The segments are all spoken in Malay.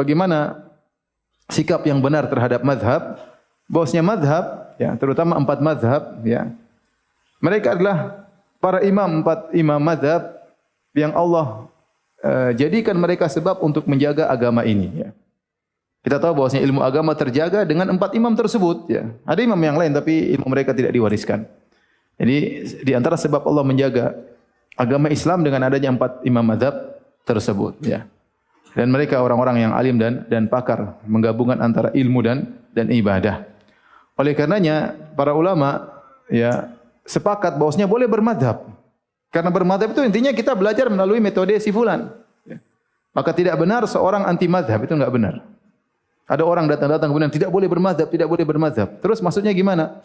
bagaimana sikap yang benar terhadap mazhab. Bahwasanya mazhab, ya, terutama 4 mazhab, ya, mereka adalah para imam, 4 imam mazhab yang Allah jadikan mereka sebab untuk menjaga agama ini. Ya. Kita tahu bahwasanya ilmu agama terjaga dengan 4 imam tersebut. Ya. Ada imam yang lain tapi ilmu mereka tidak diwariskan. Jadi di antara sebab Allah menjaga agama Islam dengan adanya 4 imam mazhab tersebut. Ya. Dan mereka orang-orang yang alim dan pakar menggabungkan antara ilmu dan ibadah. Oleh karenanya para ulama, ya, sepakat bahwasanya boleh bermadhab. Karena bermadhab itu intinya kita belajar melalui metode si fulan. Ya. Maka tidak benar seorang anti madhab, itu enggak benar. Ada orang datang-datang kemudian tidak boleh bermadhab, tidak boleh bermadhab. Terus maksudnya gimana?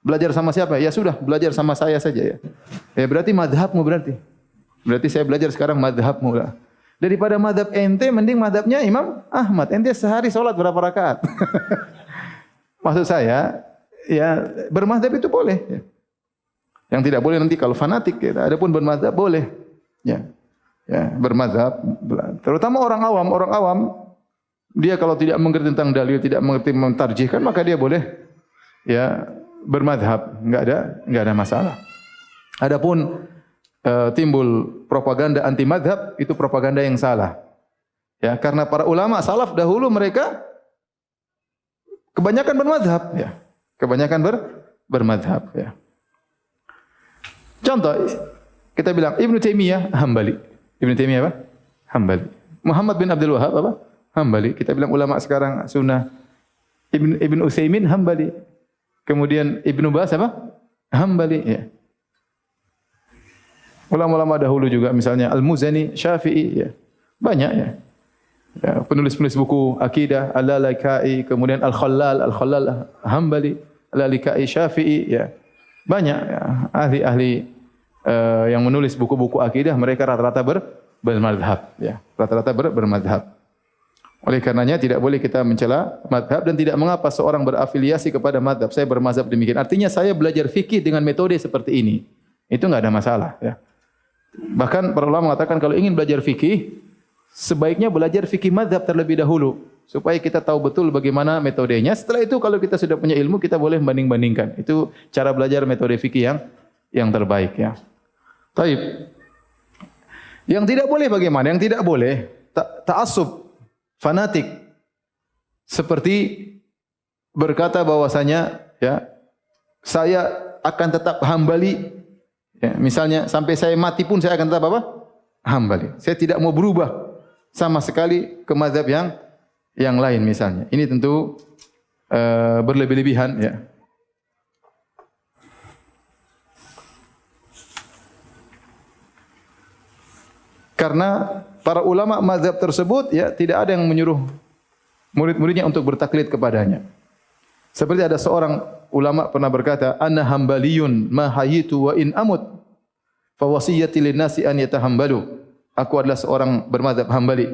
Belajar sama siapa? Ya sudah, belajar sama saya saja, ya. Ya berarti madhabmu berarti. Berarti saya belajar sekarang madhabmu lah. Daripada madhab ente, mending madhabnya Imam Ahmad. Ente sehari sholat berapa rakaat? Maksud saya, ya bermadhab itu boleh. Ya. Yang tidak boleh nanti kalau fanatik, ya. Adapun bermadhab boleh. Ya, ya bermadhab. Terutama orang awam, dia kalau tidak mengerti tentang dalil, tidak mengerti mentarjihkan, maka dia boleh, ya, bermadhab. Enggak ada masalah. Adapun timbul propaganda anti madhab, itu propaganda yang salah. Ya, karena para ulama salaf dahulu mereka kebanyakan bermadhab, ya. Kebanyakan bermadhab, ya. Contoh, kita bilang Ibnu Taimiyah Hambali. Ibnu Taimiyah apa? Hambali. Muhammad bin Abdul Wahab apa? Hambali. Kita bilang ulama sekarang sunnah. Ibnu Utsaimin Hambali. Kemudian Ibnu Baz apa? Hambali, ya. Ulama-ulama dahulu juga misalnya Al-Muzani Syafi'i, ya. Banyak, ya. Ya, penulis-penulis buku akidah Al-Lalakai, kemudian Al-Khallal Hambali, Al-Lalakai Syafi'i, ya. Banyak, ya, ahli-ahli yang menulis buku-buku akidah, mereka rata-rata bermadhab, ya. Rata-rata bermadhab. Oleh karenanya tidak boleh kita mencela madhab dan tidak mengapa seorang berafiliasi kepada madhab. Saya bermazhab demikian. Artinya saya belajar fikih dengan metode seperti ini. Itu enggak ada masalah, ya. Bahkan para ulama mengatakan kalau ingin belajar fikih, sebaiknya belajar fikih madhab terlebih dahulu, supaya kita tahu betul bagaimana metodenya. Setelah itu kalau kita sudah punya ilmu, kita boleh banding-bandingkan. Itu cara belajar metode fikih yang terbaik, ya. Taib. Yang tidak boleh bagaimana? Yang tidak boleh ta'assub, fanatik. Seperti berkata bahwasanya, ya, saya akan tetap Hambali. Ya, misalnya sampai saya mati pun saya akan tetap apa? Hambali. Saya tidak mau berubah sama sekali ke mazhab yang lain misalnya. Ini tentu berlebih-lebihan, ya. Karena para ulama mazhab tersebut, ya, tidak ada yang menyuruh murid-muridnya untuk bertaklid kepadanya. Seperti ada seorang ulama pernah berkata, "Ana hambaliyun ma hayitu wa in amut fa wasiyati lin-nasi an yatahambalu." Aku adalah seorang bermadzhab Hambali.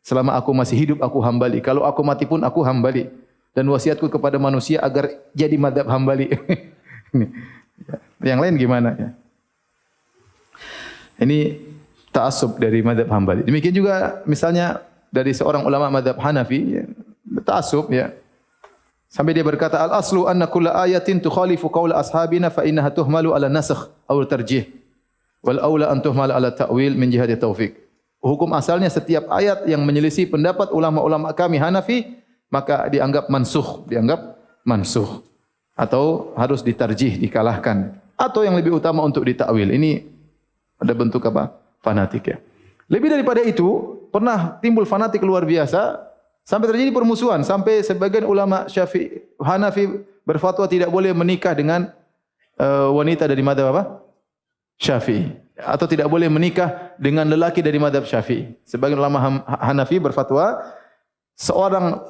Selama aku masih hidup aku Hambali. Kalau aku mati pun aku Hambali. Dan wasiatku kepada manusia agar jadi madzhab Hambali. Yang lain gimana, ya? Ini ta'assub dari madzhab Hambali. Demikian juga misalnya dari seorang ulama madzhab Hanafi, ya, ta'assub, ya. Sampai dia berkata, al-aslu anna kulla ayatin tukhalifu qawla ashabina fa innaha tuhmalu ala nasakh aw tarjih. Wal aula an tuhmal ala ta'wil min jihati taufik. Hukum asalnya setiap ayat yang menyelisih pendapat ulama-ulama kami Hanafi, maka dianggap mansuh atau harus ditarjih, dikalahkan, atau yang lebih utama untuk ditakwil. Ini ada bentuk apa? Fanatik, ya. Lebih daripada itu, pernah timbul fanatik luar biasa sampai terjadi permusuhan, sampai sebagian ulama Syafi'i Hanafi berfatwa tidak boleh menikah dengan wanita dari mazhab apa? Syafi'i, atau tidak boleh menikah dengan lelaki dari mazhab Syafi'i. Sebagian ulama Hanafi berfatwa seorang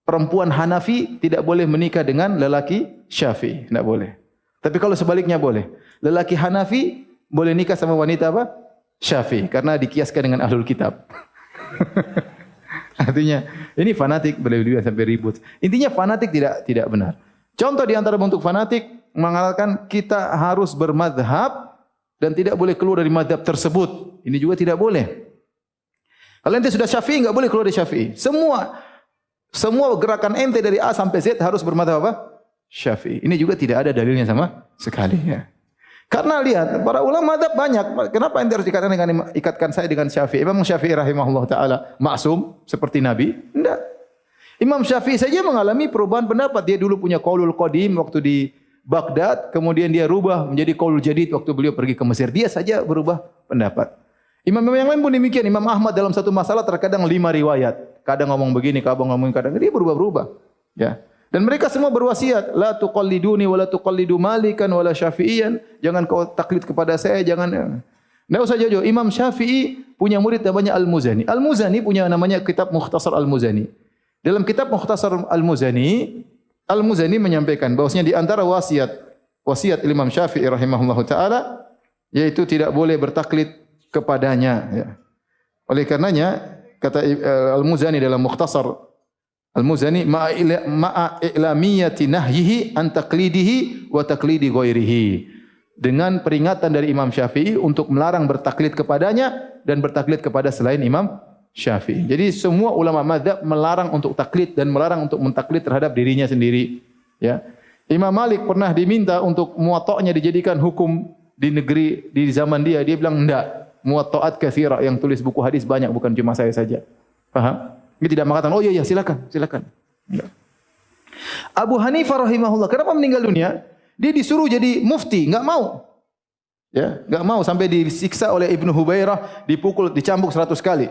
perempuan Hanafi tidak boleh menikah dengan lelaki Syafi'i, tidak boleh. Tapi kalau sebaliknya boleh. Lelaki Hanafi boleh nikah sama wanita apa? Syafi'i, karena dikiaskan dengan ahlul kitab. Artinya ini fanatik berlebihan sampai ribut. Intinya fanatik tidak benar. Contoh di antara bentuk fanatik mengatakan kita harus bermadhab dan tidak boleh keluar dari madhab tersebut. Ini juga tidak boleh. Kalau ente sudah Syafi'i enggak boleh keluar dari Syafi'i. Semua gerakan ente dari A sampai Z harus bermadzhab apa? Syafi'i. Ini juga tidak ada dalilnya sama sekali ya. Karena lihat, para ulama madzhab banyak. Kenapa ente harus ikatkan saya dengan Syafi'i? Imam Syafi'i rahimahullah taala maksum seperti Nabi? Enggak. Imam Syafi'i saja mengalami perubahan pendapat. Dia dulu punya qaulul qadim waktu di Baghdad, kemudian dia rubah menjadi qaulul jadid waktu beliau pergi ke Mesir. Dia saja berubah pendapat. Imam-imam yang lain pun demikian. Imam Ahmad dalam satu masalah terkadang 5 riwayat. Kadang ngomong begini, kadang ngomong kadang dia berubah-ubah. Ya. Dan mereka semua berwasiat, la tuqalliduni wa la tuqallidu Malikan wa la Syafi'iyan. Jangan kau taklid kepada saya, jangan. Enggak usah jauh-jauh. Imam Syafi'i punya murid namanya Al-Muzani. Al-Muzani punya namanya kitab Mukhtasar Al-Muzani. Dalam kitab Mukhtasar Al-Muzani, Al-Muzani menyampaikan bahwasanya di antara wasiat Imam Syafi'i rahimahullahu taala yaitu tidak boleh bertaklid kepadanya ya. Oleh karenanya kata Al-Muzani dalam Mukhtasar Al-Muzani ma'a i'lamiyati nahyihi an taqlidihi wa taqlidi ghairihi. Dengan peringatan dari Imam Syafi'i untuk melarang bertaklid kepadanya dan bertaklid kepada selain Imam Syafi'i. Jadi semua ulama mazhab melarang untuk taklid dan melarang untuk mentaklid terhadap dirinya sendiri. Ya. Imam Malik pernah diminta untuk muwatta'nya dijadikan hukum di negeri di zaman dia. Dia bilang enggak. Muwatta'at katsira yang tulis buku hadis banyak, bukan cuma saya saja. Paham? Dia tidak mengatakan, oh iya silakan. Enggak. Abu Hanifah rahimahullah, kenapa meninggal dunia? Dia disuruh jadi mufti, enggak mau. Ya, enggak mau sampai disiksa oleh Ibnu Hubairah, dipukul, dicambuk 100 kali.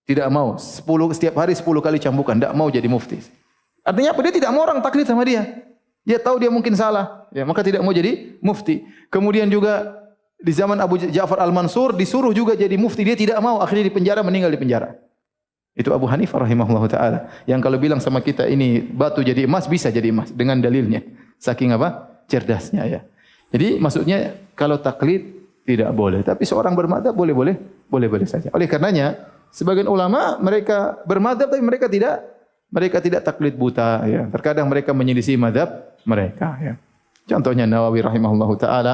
Tidak mau. Setiap hari 10 kali cambukan, enggak mau jadi mufti. Artinya apa? Dia tidak mau orang taklid sama dia. Dia tahu dia mungkin salah, ya, maka tidak mau jadi mufti. Kemudian juga di zaman Abu Ja'far Al-Mansur disuruh juga jadi mufti, dia tidak mau, akhirnya dipenjara, meninggal di penjara. Itu Abu Hanifah rahimahullah taala. Yang kalau bilang sama kita ini batu jadi emas, bisa jadi emas dengan dalilnya. Saking apa? Cerdasnya ya. Jadi maksudnya kalau taklid tidak boleh, tapi seorang bermadzhab boleh saja. Oleh karenanya sebagian ulama mereka bermadzhab tapi mereka tidak taklid buta ya. Terkadang mereka menyelisih mazhab mereka ya. Contohnya Nawawi rahimahullah taala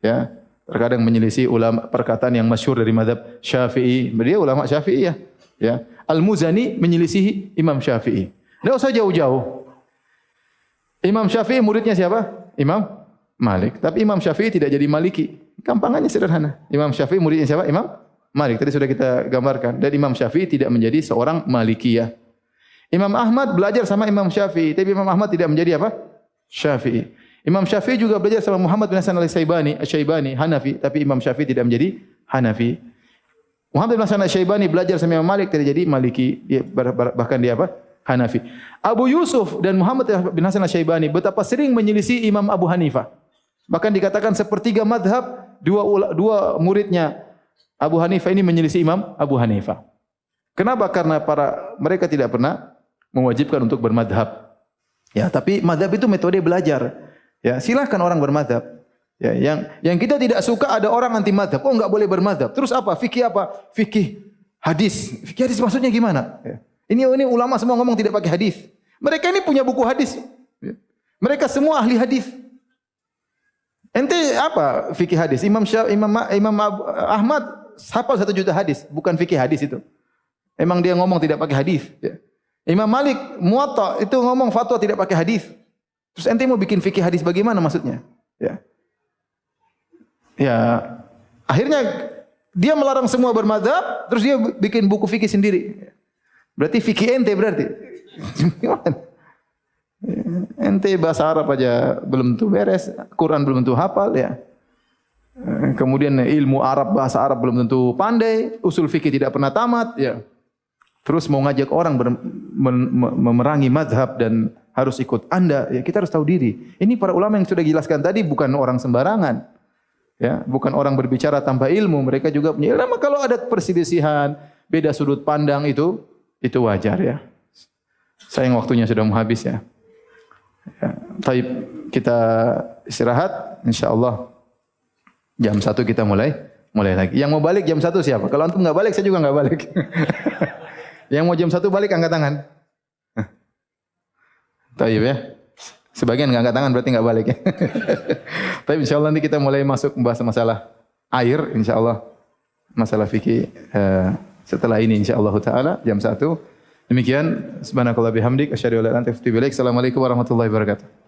ya. Terkadang menyelisih ulama perkataan yang masyhur dari mazhab Syafi'i. Dia ulama Syafi'i ya. Al-Muzani menyelisihi Imam Syafi'i. Tidak usah jauh-jauh. Imam Syafi'i muridnya siapa? Imam Malik. Tapi Imam Syafi'i tidak jadi Maliki. Gampangannya sederhana. Imam Syafi'i muridnya siapa? Imam Malik. Tadi sudah kita gambarkan. Dan Imam Syafi'i tidak menjadi seorang Malikiyah. Imam Ahmad belajar sama Imam Syafi'i. Tapi Imam Ahmad tidak menjadi apa? Syafi'i. Imam Syafi'i juga belajar sama Muhammad bin Hasan al-Syaibani, Hanafi. Tapi Imam Syafi'i tidak menjadi Hanafi. Muhammad bin Hasan al-Syaibani belajar sama Imam Malik, tidak jadi Maliki, bahkan dia apa? Hanafi. Abu Yusuf dan Muhammad bin Hasan al-Syaibani betapa sering menyelisih Imam Abu Hanifah. Bahkan dikatakan sepertiga madhab dua muridnya Abu Hanifah ini menyelisih Imam Abu Hanifah. Kenapa? Karena mereka tidak pernah mewajibkan untuk bermadhab. Ya, tapi madhab itu metode belajar. Ya, silahkan orang bermadhab. Ya, yang kita tidak suka ada orang anti madhab. Oh, enggak boleh bermadhab. Terus apa? Fikih apa? Fikih hadis. Fikih hadis maksudnya gimana? Ya. Ini ulama semua ngomong tidak pakai hadis. Mereka ini punya buku hadis. Ya. Mereka semua ahli hadis. Ente apa fikih hadis? Imam Ahmad hafal 1 juta hadis, bukan fikih hadis itu. Emang dia ngomong tidak pakai hadis. Ya. Imam Malik Muwatta itu ngomong fatwa tidak pakai hadis. Terus ente mau bikin fikih hadis bagaimana maksudnya? Ya. Ya, akhirnya dia melarang semua bermadzhab, terus dia bikin buku fikih sendiri. Berarti fikih ente berarti. Ente bahasa Arab aja belum tentu beres, Quran belum tentu hafal ya. Kemudian ilmu Arab, bahasa Arab belum tentu pandai, usul fikih tidak pernah tamat ya. Terus mau ngajak orang memerangi mazhab dan harus ikut Anda, ya kita harus tahu diri. Ini para ulama yang sudah jelaskan tadi bukan orang sembarangan. Ya, bukan orang berbicara tanpa ilmu, mereka juga punya ilmu. Kalau ada perselisihan, beda sudut pandang itu wajar ya. Sayang waktunya sudah mau habis ya. Baik, kita istirahat, insyaallah jam 1 kita mulai lagi. Yang mau balik jam 1 siapa? Kalau antum enggak balik, saya juga enggak balik. Yang mau jam 1 balik angkat tangan. Baik ya. Sebagian enggak angkat tangan berarti enggak balik ya. Tapi insyaallah nanti kita mulai masuk membahas masalah air insyaallah. Masalah fikih setelah ini insyaallah taala jam 1. Demikian subhanakallah bihamdik asyhadu an la ilaha illa anta astaghfiruka wa atubu ilaik. Assalamualaikum warahmatullahi wabarakatuh.